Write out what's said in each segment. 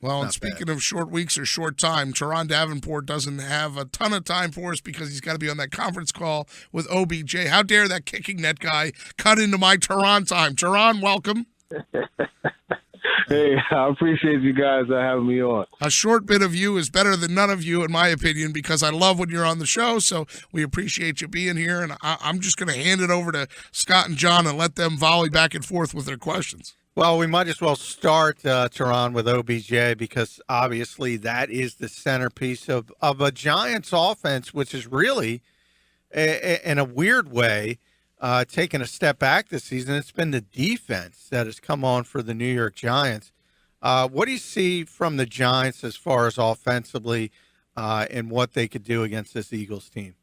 Well, and speaking of short weeks or short time, Turron Davenport doesn't have a ton of time for us because he's got to be on that conference call with OBJ. How dare that kicking net guy cut into my Turron time? Turron, welcome. Hey, I appreciate you guys having me on. A short bit of you is better than none of you, in my opinion, because I love when you're on the show, so we appreciate you being here, and I'm just going to hand it over to Scott and John and let them volley back and forth with their questions. Well, we might as well start, Turron, with OBJ because obviously that is the centerpiece of a Giants offense, which is really, in a weird way, taking a step back this season. It's been the defense that has come on for the New York Giants. What do you see from the Giants as far as offensively and what they could do against this Eagles team?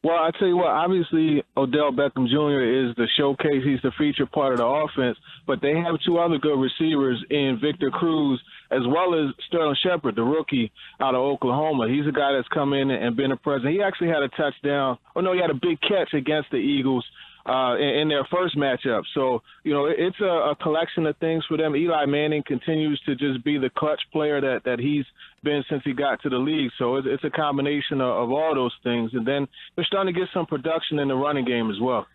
Well, I tell you what, obviously Odell Beckham Jr. is the showcase. He's the featured part of the offense, but they have two other good receivers in Victor Cruz as well as Sterling Shepard, the rookie out of Oklahoma. He's a guy that's come in and been a presence. He actually had a touchdown. Oh, no, he had a big catch against the Eagles in their first matchup. So, it's a collection of things for them. Eli Manning continues to just be the clutch player that he's been since he got to the league. So it's a combination of all those things. And then they're starting to get some production in the running game as well.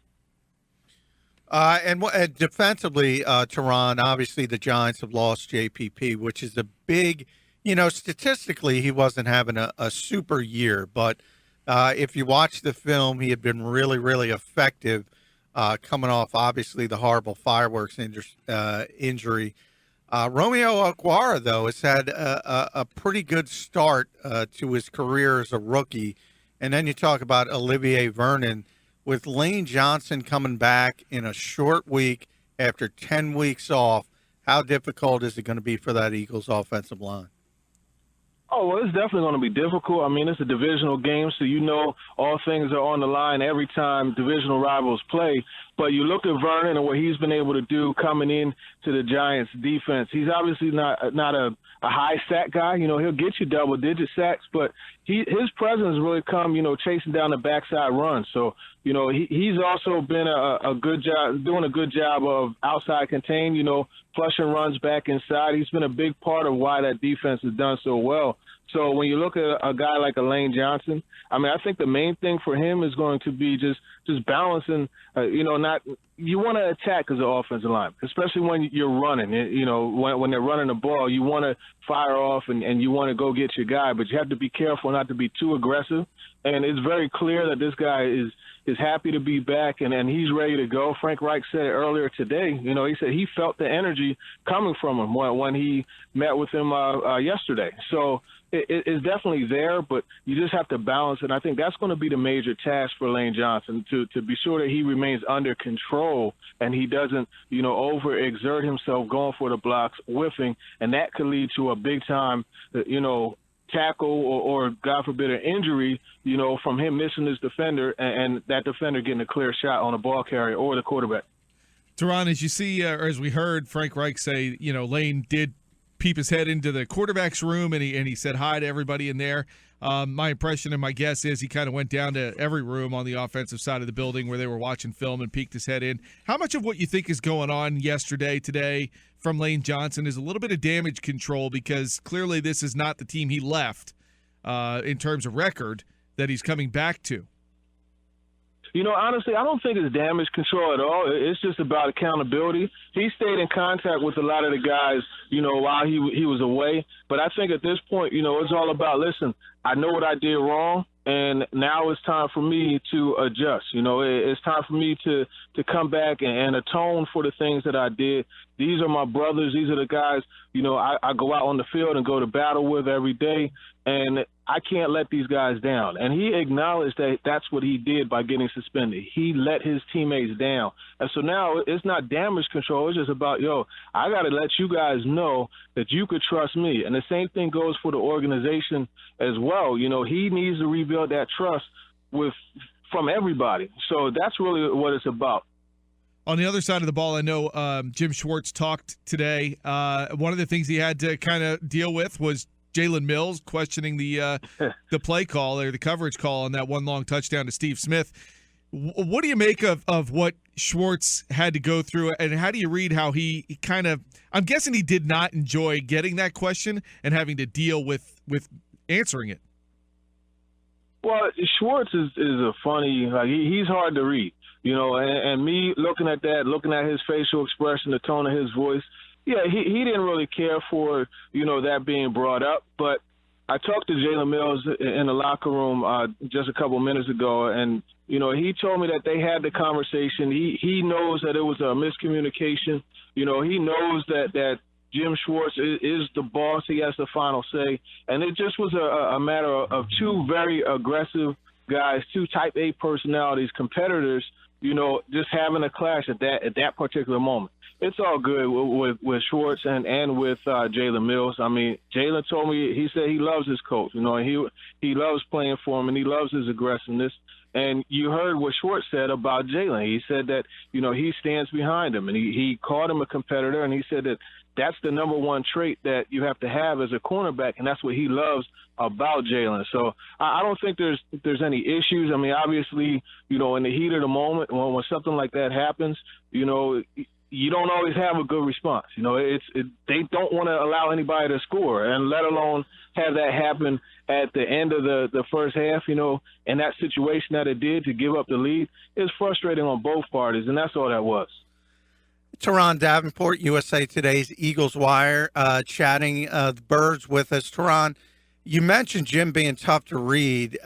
And defensively, Turron, obviously the Giants have lost JPP, which is a big, statistically he wasn't having a super year. But if you watch the film, he had been really, really effective coming off, obviously, the horrible fireworks injury. Romeo Okwara, though, has had a pretty good start to his career as a rookie. And then you talk about Olivier Vernon. With Lane Johnson coming back in a short week after 10 weeks off, how difficult is it going to be for that Eagles offensive line? Oh, well, it's definitely going to be difficult. I mean, it's a divisional game, so all things are on the line every time divisional rivals play. But you look at Vernon and what he's been able to do coming in to the Giants' defense. He's obviously not a high sack guy. He'll get you double-digit sacks, but his presence really come, chasing down the backside run. So, he's also been doing a good job of outside contain, flushing runs back inside. He's been a big part of why that defense has done so well. So when you look at a guy like Lane Johnson, I mean, I think the main thing for him is going to be just balancing. You want to attack as an offensive lineman, especially when you're running. When they're running the ball, you want to fire off and you want to go get your guy, but you have to be careful not to be too aggressive. And it's very clear that this guy is happy to be back and he's ready to go. Frank Reich said it earlier today. He said he felt the energy coming from him when he met with him yesterday. So it's definitely there, but you just have to balance it. And I think that's going to be the major task for Lane Johnson, to be sure that he remains under control and he doesn't, overexert himself going for the blocks, whiffing, and that could lead to a big-time, tackle or God forbid, an injury, from him missing his defender and that defender getting a clear shot on a ball carrier or the quarterback. Turron, as you see, or as we heard Frank Reich say, Lane did peep his head into the quarterback's room and he said hi to everybody in there. My impression and my guess is he kind of went down to every room on the offensive side of the building where they were watching film and peeked his head in. How much of what you think is going on today from Lane Johnson is a little bit of damage control, because clearly this is not the team he left in terms of record that he's coming back to? Honestly, I don't think it's damage control at all. It's just about accountability. He stayed in contact with a lot of the guys, while he was away. But I think at this point, it's all about, listen, I know what I did wrong, and now it's time for me to adjust. It's time for me to come back and atone for the things that I did. These are my brothers. These are the guys, I go out on the field and go to battle with every day, and I can't let these guys down. And he acknowledged that that's what he did by getting suspended. He let his teammates down. And so now it's not damage control. It's just about, I got to let you guys know that you could trust me. And the same thing goes for the organization as well. He needs to rebuild that trust from everybody. So that's really what it's about. On the other side of the ball, I know Jim Schwartz talked today. One of the things he had to kind of deal with was Jalen Mills questioning the play call or the coverage call on that one long touchdown to Steve Smith. What do you make of what Schwartz had to go through, and how do you read how he kind of – I'm guessing he did not enjoy getting that question and having to deal with answering it. Well, Schwartz is a funny – he's hard to read, and me looking at that, looking at his facial expression, the tone of his voice, yeah, he didn't really care for, that being brought up. But I talked to Jalen Mills in the locker room just a couple minutes ago, and he told me that they had the conversation. He knows that it was a miscommunication. He knows that Jim Schwartz is the boss. He has the final say. And it just was a matter of two very aggressive guys, two type A personalities, competitors, just having a clash at that particular moment. It's all good with Schwartz and with Jalen Mills. I mean, Jalen told me, he said he loves his coach. He loves playing for him, and he loves his aggressiveness. And you heard what Schwartz said about Jalen. He said that, he stands behind him, and he called him a competitor, and he said that that's the number one trait that you have to have as a cornerback, and that's what he loves about Jalen. So I don't think there's any issues. I mean, obviously, in the heat of the moment, when something like that happens, you don't always have a good response. They don't want to allow anybody to score, and let alone have that happen at the end of the first half, and that situation that it did to give up the lead is frustrating on both parties, and that's all that was. Turron Davenport, USA Today's Eagles Wire, chatting the Birds with us. Turron, you mentioned Jim being tough to read.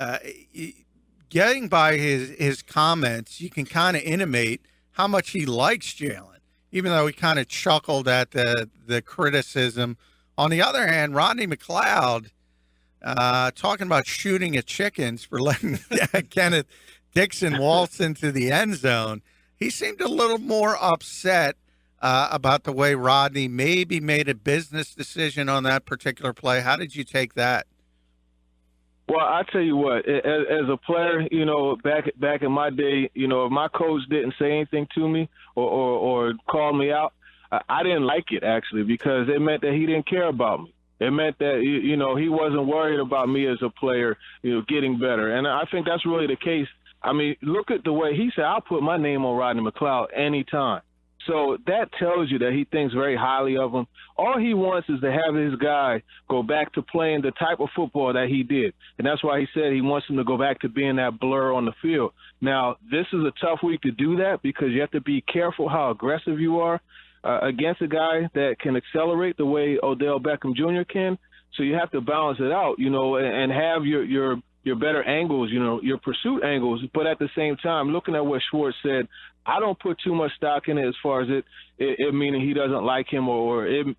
Getting by his comments, you can kind of intimate how much he likes Jalen, even though he kind of chuckled at the criticism. On the other hand, Rodney McLeod, talking about shooting at chickens for letting Kenneth Dixon waltz into the end zone, he seemed a little more upset about the way Rodney maybe made a business decision on that particular play. How did you take that? Well, I tell you what, as a player, back in my day, if my coach didn't say anything to me or call me out, I didn't like it, actually, because it meant that he didn't care about me. It meant that, he wasn't worried about me as a player, getting better. And I think that's really the case. I mean, look at the way he said, I'll put my name on Rodney McLeod anytime. So that tells you that he thinks very highly of him. All he wants is to have his guy go back to playing the type of football that he did. And that's why he said he wants him to go back to being that blur on the field. Now, this is a tough week to do that because you have to be careful how aggressive you are against a guy that can accelerate the way Odell Beckham Jr. can. So you have to balance it out, and have your better angles, your pursuit angles. But at the same time, looking at what Schwartz said, I don't put too much stock in it as far as it meaning he doesn't like him or him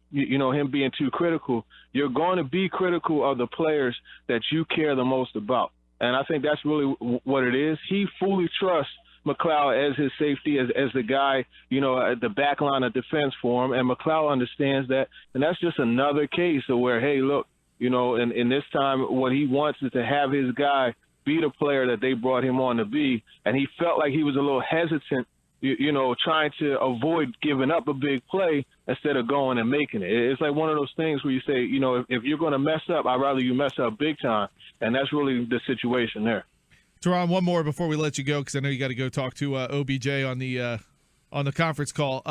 being too critical. You're going to be critical of the players that you care the most about. And I think that's really what it is. He fully trusts McLeod as his safety, as the guy, at the back line of defense for him. And McLeod understands that. And that's just another case of where, hey, look, in this time, what he wants is to have his guy be the player that they brought him on to be. And he felt like he was a little hesitant, trying to avoid giving up a big play instead of going and making it. It's like one of those things where you say, if you're going to mess up, I'd rather you mess up big time. And that's really the situation there. Turron, one more before we let you go, because I know you got to go talk to OBJ on the conference call.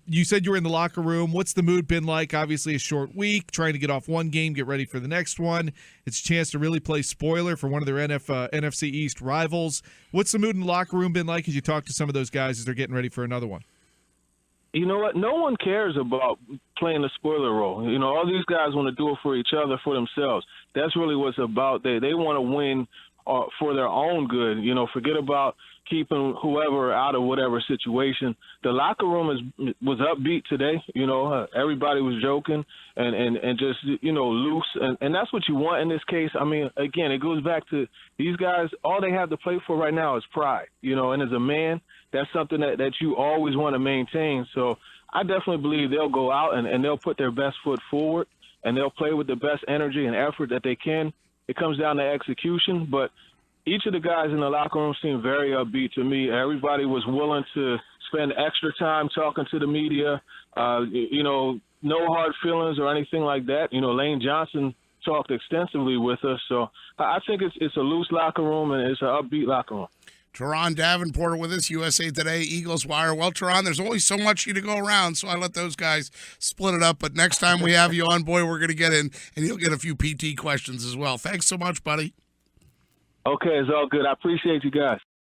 You said you were in the locker room. What's the mood been like? Obviously a short week, trying to get off one game, get ready for the next one. It's a chance to really play spoiler for one of their NFC East rivals. What's the mood in the locker room been like as you talk to some of those guys as they're getting ready for another one? You know what? No one cares about playing the spoiler role. All these guys want to do it for each other, for themselves. That's really what's about. They want to win for their own good. Forget about keeping whoever out of whatever situation. The locker room was upbeat today. Everybody was joking and just, loose. And that's what you want in this case. I mean, again, it goes back to these guys. All they have to play for right now is pride, and as a man, that's something that you always want to maintain. So I definitely believe they'll go out and they'll put their best foot forward and they'll play with the best energy and effort that they can. It comes down to execution, but each of the guys in the locker room seemed very upbeat to me. Everybody was willing to spend extra time talking to the media, no hard feelings or anything like that. Lane Johnson talked extensively with us. So I think it's a loose locker room and it's an upbeat locker room. Turron Davenport with us, USA Today, Eagles Wire. Well, Turron, there's always so much to go around, so I let those guys split it up. But next time we have you on, boy, we're going to get in, and you'll get a few PT questions as well. Thanks so much, buddy. Okay, it's all good. I appreciate you guys.